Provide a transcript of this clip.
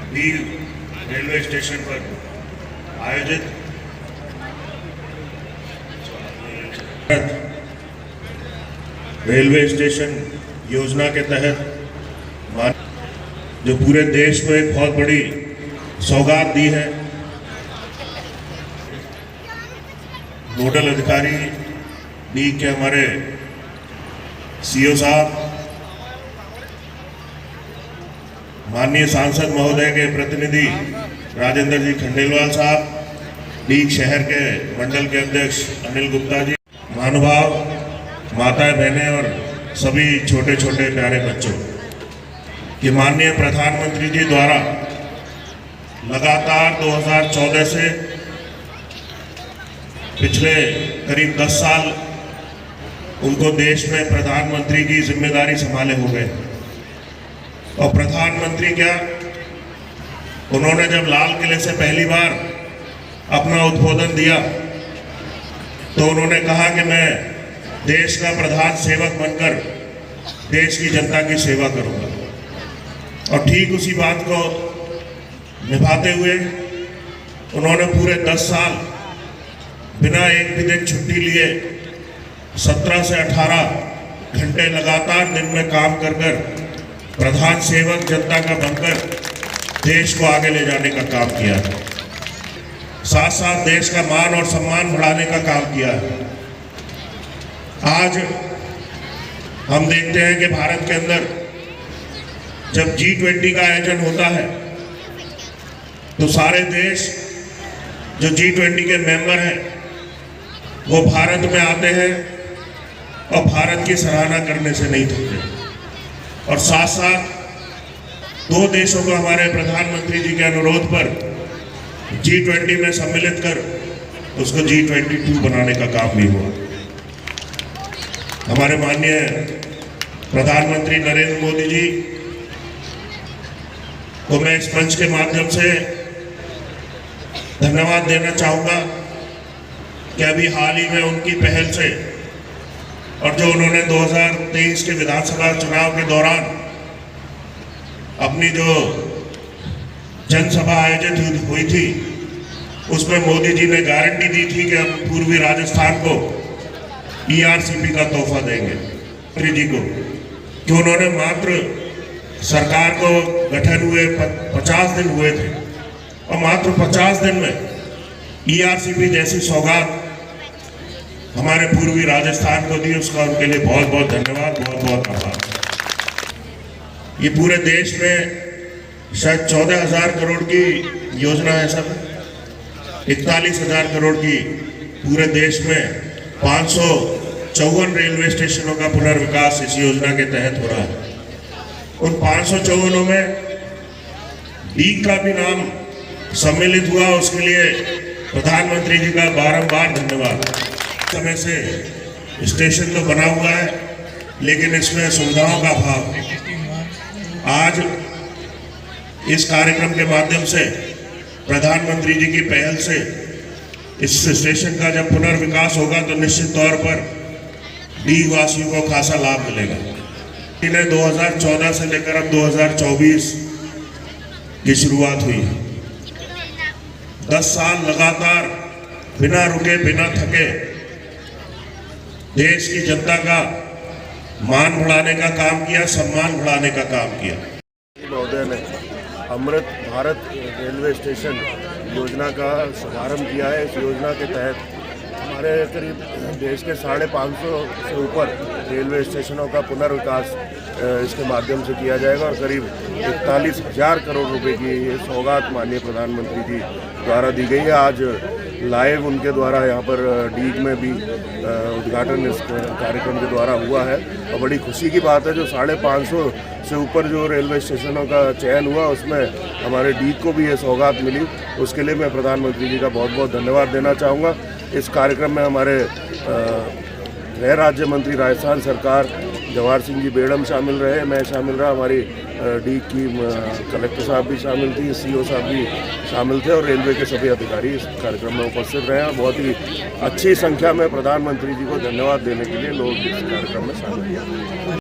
Diu railway station पर आयोजित railway station योजना के तहत जो पूरे देश को एक बहुत बड़ी सौगात दी है, नोडल अधिकारी डी के हमारे सीओ साहब, माननीय सांसद महोदय के प्रतिनिधि राजेंद्र जी खंडेलवाल साहब, डी शहर के मंडल के अध्यक्ष अनिल गुप्ता जी, महानुभाव, माताएं बहनें और सभी छोटे छोटे प्यारे बच्चों, कि माननीय प्रधानमंत्री जी द्वारा लगातार 2014 से पिछले करीब 10 साल उनको देश में प्रधानमंत्री की जिम्मेदारी संभाले हो गए। और प्रधानमंत्री क्या, उन्होंने जब लाल किले से पहली बार अपना उद्बोधन दिया तो उन्होंने कहा कि मैं देश का प्रधान सेवक बनकर देश की जनता की सेवा करूंगा। और ठीक उसी बात को निभाते हुए उन्होंने पूरे 10 साल बिना एक भी दिन छुट्टी लिए 17 से 18 घंटे लगातार दिन में काम कर प्रधान सेवक जनता का बनकर देश को आगे ले जाने का काम किया, साथ साथ देश का मान और सम्मान बढ़ाने का काम किया। आज हम देखते हैं कि भारत के अंदर जब G20 का आयोजन होता है तो सारे देश जो G20 के मेंबर हैं वो भारत में आते हैं और भारत की सराहना करने से नहीं थकते। और साथ साथ 2 देशों को हमारे प्रधानमंत्री जी के अनुरोध पर G20 में सम्मिलित कर उसको G22 बनाने का काम भी हुआ। हमारे माननीय प्रधानमंत्री नरेंद्र मोदी जी को मैं इस मंच के माध्यम से धन्यवाद देना चाहूँगा कि अभी हाल ही में उनकी पहल से और जो उन्होंने 2023 के विधानसभा चुनाव के दौरान अपनी जो जनसभा आयोजित हुई थी उसमें मोदी जी ने गारंटी दी थी कि हम पूर्वी राजस्थान को ERCP का तोहफा देंगे जी को, कि उन्होंने मात्र सरकार को गठन हुए 50 दिन हुए थे और मात्र 50 दिन में ERCP जैसी सौगात हमारे पूर्वी राजस्थान को दी। उसका उनके लिए बहुत बहुत धन्यवाद, बहुत बहुत आभार। ये पूरे देश में शायद 14,000 करोड़ की योजना है सर, 41,000 करोड़ की पूरे देश में 554 रेलवे स्टेशनों का पुनर्विकास इस योजना के तहत हो रहा है। उन 554 में डी का भी नाम सम्मिलित हुआ, उसके लिए प्रधानमंत्री जी का बारंबार धन्यवाद। समय से स्टेशन तो बना हुआ है लेकिन इसमें सुविधाओं का अभाव। आज इस कार्यक्रम के माध्यम से प्रधानमंत्री जी की पहल से इस स्टेशन का जब पुनर्विकास होगा तो निश्चित तौर पर डी वासियों को खासा लाभ मिलेगा। इन्हें 2014 से लेकर अब 2024 की शुरुआत हुई है। 10 साल लगातार बिना रुके बिना थके देश की जनता का मान बढ़ाने का काम किया, सम्मान बढ़ाने का काम किया। महोदय ने अमृत भारत रेलवे स्टेशन योजना का शुभारंभ किया है। इस योजना के तहत हमारे करीब देश के 550 से ऊपर रेलवे स्टेशनों का पुनर्विकास इसके माध्यम से किया जाएगा और करीब 41,000 करोड़ रुपए की ये सौगात माननीय प्रधानमंत्री जी द्वारा दी गई है। आज लाइव उनके द्वारा यहाँ पर डीग में भी उद्घाटन इस कार्यक्रम के द्वारा हुआ है और बड़ी खुशी की बात है। जो 550 से ऊपर जो रेलवे स्टेशनों का चयन हुआ उसमें हमारे डीग को भी ये सौगात मिली, उसके लिए मैं प्रधानमंत्री जी का बहुत बहुत धन्यवाद देना चाहूँगा। इस कार्यक्रम में हमारे गृह राज्य मंत्री राजस्थान सरकार जवाहर सिंह जी बेड़म शामिल रहे, मैं शामिल रहा, हमारी डी की कलेक्टर साहब भी शामिल थी, सीओ साहब भी शामिल थे और रेलवे के सभी अधिकारी इस कार्यक्रम में उपस्थित रहे। बहुत ही अच्छी संख्या में प्रधानमंत्री जी को धन्यवाद देने के लिए लोग इस कार्यक्रम में शामिल हुए।